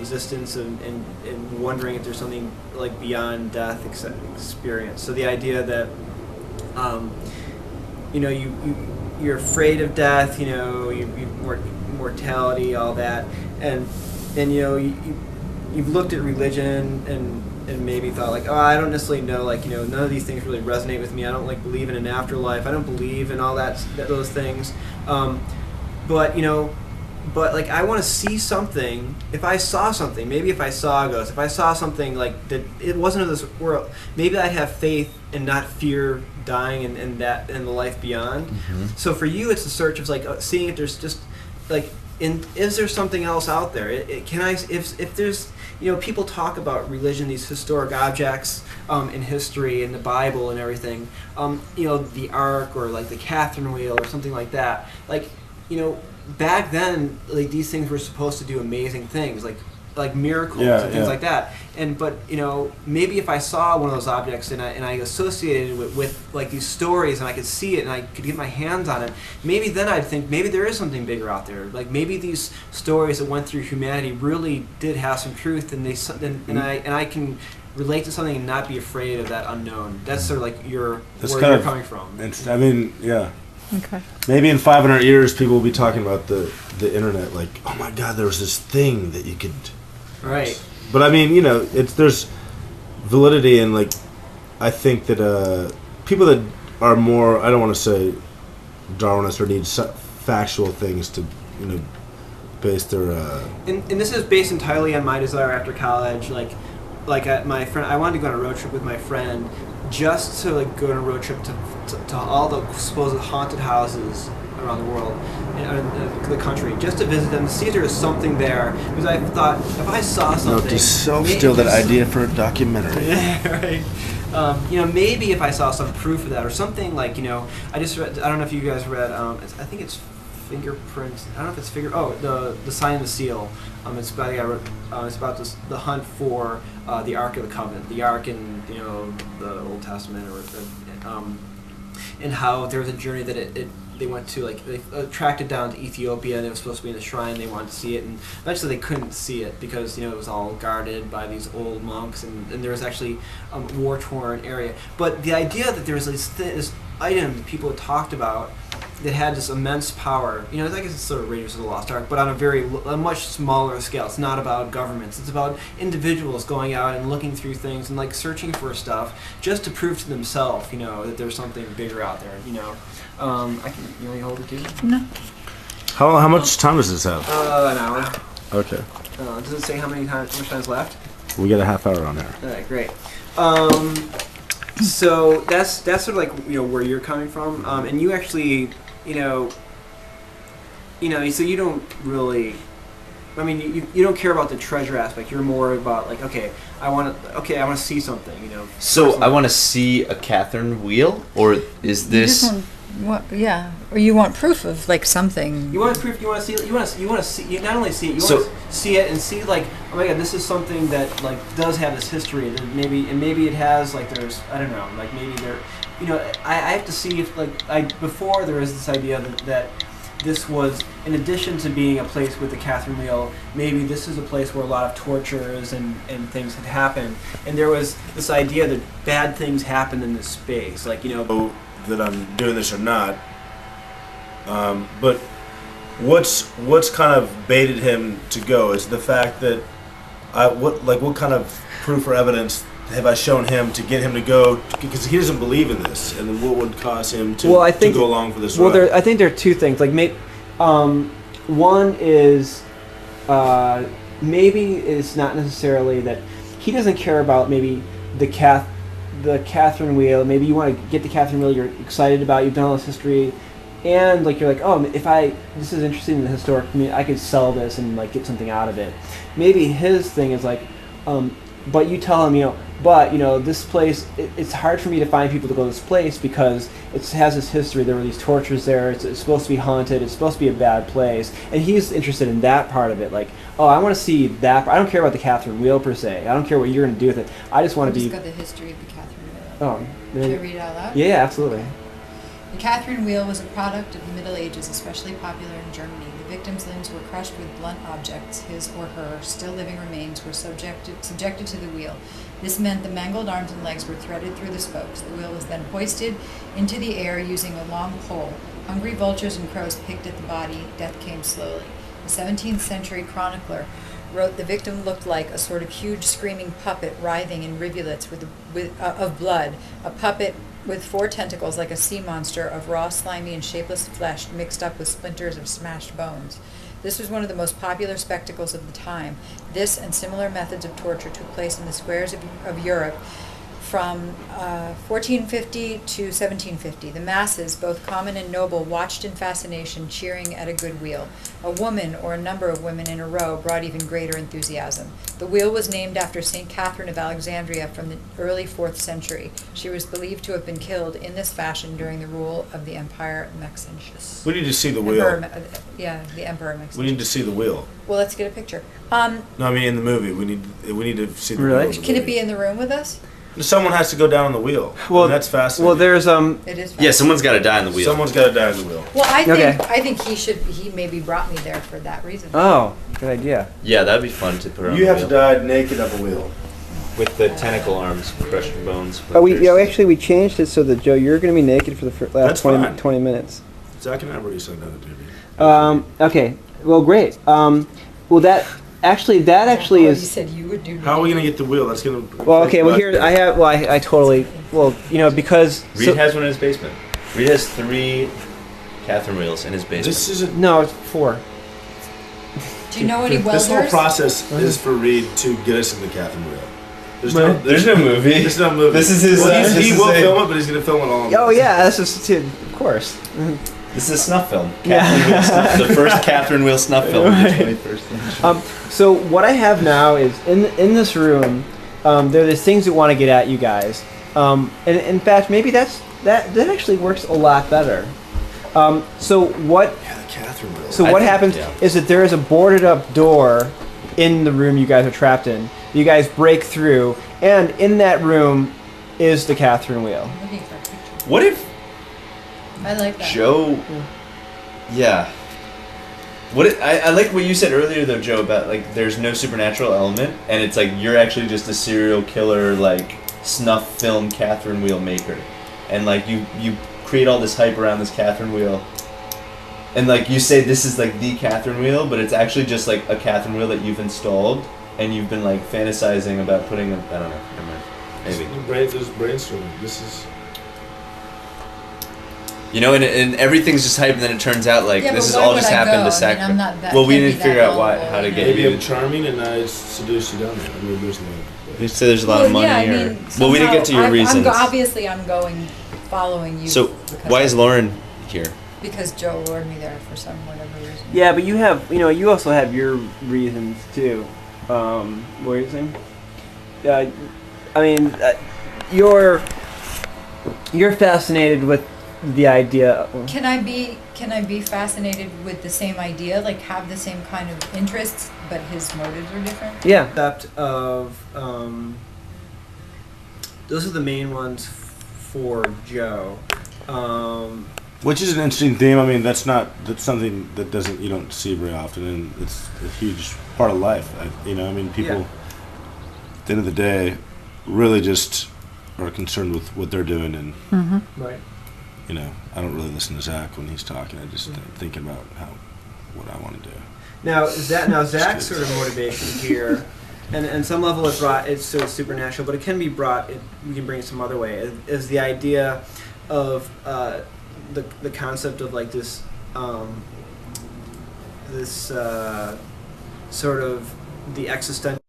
existence and wondering if there's something like beyond death experience. So the idea that you're afraid of death, mortality, all that, and you've looked at religion and maybe thought like, oh, I don't necessarily know, like, none of these things really resonate with me. I don't like believe in an afterlife. I don't believe in all those things. But like, I want to see something. If I saw something, maybe if I saw a ghost, if I saw something like that, it wasn't of this world. Maybe I'd have faith and not fear dying and the life beyond. Mm-hmm. So for you, it's the search of like seeing if there's just like, is there something else out there? If there's, people talk about religion, these historic objects in history, in the Bible and everything, the Ark or like the Catherine wheel or something like that. Like, back then, like, these things were supposed to do amazing things, like miracles and things like that. But maybe if I saw one of those objects and I associated it with like these stories and I could see it and I could get my hands on it, maybe then I'd think maybe there is something bigger out there. Like maybe these stories that went through humanity really did have some truth, and I can relate to something and not be afraid of that unknown. That's sort of like where you're coming from. Okay. Maybe in 500 years, people will be talking about the internet, like, oh my God, there was this thing that you could. Right. But I mean, there's validity in, like, I think that people that are more, I don't want to say Darwinist or need factual things to, base their. And this is based entirely on my desire after college, my friend, I wanted to go on a road trip with my friend, just to like go on a road trip to all the supposed haunted houses around the world, in the country, just to visit them, to see if there was something there. Because I thought, if I saw something... to self-steal that idea for a documentary. Yeah, right. Maybe if I saw some proof of that, or something like, I just read, I don't know if you guys read, I think it's Fingerprints. I don't know if it's the Sign and the Seal. It's about the guy wrote. It's about the hunt for the Ark of the Covenant, the Ark in the Old Testament, and how there was a journey that they went to, like they tracked it down to Ethiopia, and it was supposed to be in a shrine. They wanted to see it, and eventually they couldn't see it because it was all guarded by these old monks, and there was actually a war-torn area. But the idea that there was this item that people had talked about that had this immense power, I guess it's sort of Raiders of the Lost Ark, but on a much smaller scale. It's not about governments. It's about individuals going out and looking through things and like searching for stuff just to prove to themselves, that there's something bigger out there. I can. You want me to hold it too? No. How much time does this have? An hour. Okay. Does it say how much time's left? We got a half hour on there. All right, great. So that's sort of like where you're coming from, and you actually so you don't really. I mean, you don't care about the treasure aspect. You're more about like, I want to see something. So I want to see a Catherine wheel, or is this? Or you want proof of like something. You want proof. You want to see. You want to see. You not only see it. You want to see it and see like, oh my God, this is something that like does have this history. And maybe it has like there's I don't know like maybe there. I have to see if before there was this idea that this was, in addition to being a place with the Catherine wheel, maybe this is a place where a lot of tortures and things had happened, and there was this idea that bad things happened in this space, like that I'm doing this or not. But what's kind of baited him to go is the fact that what kind of proof or evidence have I shown him to get him to go, because he doesn't believe in this, and then what would cause him to go along for this ride? I think there are two things. Like, one is maybe it's not necessarily that he doesn't care about maybe the Catherine wheel. Maybe you want to get the Catherine wheel you're excited about. You've done all this history, and like you're like, oh, this is interesting in the historic community, I could sell this and like get something out of it. Maybe his thing is like, but you tell him, this place, it's hard for me to find people to go to this place because it has this history. There were these tortures there. It's supposed to be haunted. It's supposed to be a bad place. And he's interested in that part of it. Like, oh, I want to see that. I don't care about the Catherine wheel per se. I don't care what you're going to do with it. I just want to be... Just got the history of the Catherine wheel. Oh, Should I read it out loud? Yeah, absolutely. The Catherine wheel was a product of the Middle Ages, especially popular in Germany. The victim's limbs were crushed with blunt objects. His or her still living remains were subjected to the wheel. This meant the mangled arms and legs were threaded through the spokes. The wheel was then hoisted into the air using a long pole. Hungry vultures and crows picked at the body. Death came slowly. The 17th century chronicler wrote the victim looked like a sort of huge screaming puppet writhing in rivulets of blood, a puppet with 4 tentacles like a sea monster of raw, slimy, and shapeless flesh mixed up with splinters of smashed bones. This was one of the most popular spectacles of the time. This and similar methods of torture took place in the squares of Europe from 1450 to 1750. The masses, both common and noble, watched in fascination, cheering at a good wheel. A woman or a number of women in a row brought even greater enthusiasm. The wheel was named after St. Catherine of Alexandria from the early 4th century. She was believed to have been killed in this fashion during the rule of the Empire Maxentius. We need to see the wheel. The Emperor Maxentius. We need to see the wheel. Well, let's get a picture. No, I mean in the movie. We need to see the Really? wheel. Can it be in the room with us? Someone has to go down on the wheel. Well, that's fascinating. Well, there's It is. Yeah, someone's got to die on the wheel. Someone's got to die on the wheel. Well, Okay. I think he maybe brought me there for that reason. Oh, good idea. Yeah, that'd be fun to put on You the have to wheel. die naked on the wheel. With the tentacle arms, crushing bones. We changed it so that Joe, you're going to be naked for the That's last fine. 20 minutes. Zach and I already said that, dude. Okay. Well, great. That actually You is. said you would do. How are we gonna get the wheel? That's gonna. Well, okay. Well, here I have. Well, I totally. Well, because. Reid has one in his basement. Reid has 3 Catherine wheels in his basement. This isn't. No, it's 4. Do you know any This whole welders? process is for Reid to get us in the Catherine wheel. There's no movie. There's no movie. This is his. Well, this he is will a- film it, but he's gonna film it all. Oh yeah, that's just of course. This is a snuff film. Yeah. Catherine wheel snuff, the first Catherine wheel snuff film of the Right. 21st century. So what I have now is in this room, there are these things that want to get at you guys, and in fact maybe that actually works a lot better. So what? Yeah, the Catherine wheel. So I what think- happens yeah. is that there is a boarded up door in the room you guys are trapped in. You guys break through, and in that room is the Catherine wheel. I'm looking for a picture. What if I like that. Joe? Yeah. I like what you said earlier though, Joe, about like there's no supernatural element, and it's like you're actually just a serial killer, like snuff film Catherine wheel maker, and like you create all this hype around this Catherine wheel, and like you say this is like the Catherine wheel, but it's actually just like a Catherine wheel that you've installed, and you've been like fantasizing about putting I don't know, never mind. Maybe. This is brainstorming. This is. You know, and everything's just hype, and then it turns out like Yeah, this but is why all would just I happened go? to I sac. mean, I'm not that- Well, we can't didn't be figure that out why gullible, how to yeah. get Maybe you. I'm charming and I seduce you down there. I mean, there's no. You say there's a lot of money, well, we didn't get to your reasons. Obviously, I'm going, following you. So because why is Lauren here? Because Joe lured me there for some whatever reason. Yeah, but you also have your reasons too. What are you saying? I mean, you're fascinated with the idea. Can I be fascinated with the same idea, like have the same kind of interests, but his motives are different? Yeah. Concept of those are the main ones for Joe. Which is an interesting theme. I mean, that's something that you don't see very often, and it's a huge part of life. I mean, people Yeah. at the end of the day really just are concerned with what they're doing, and Right. I don't really listen to Zach when he's talking. I just thinking about what I want to do. Now Zach's sort of motivation here, and some level it's still supernatural, but it can be brought. We can bring it some other way. Is the idea of the concept of like this sort of the existential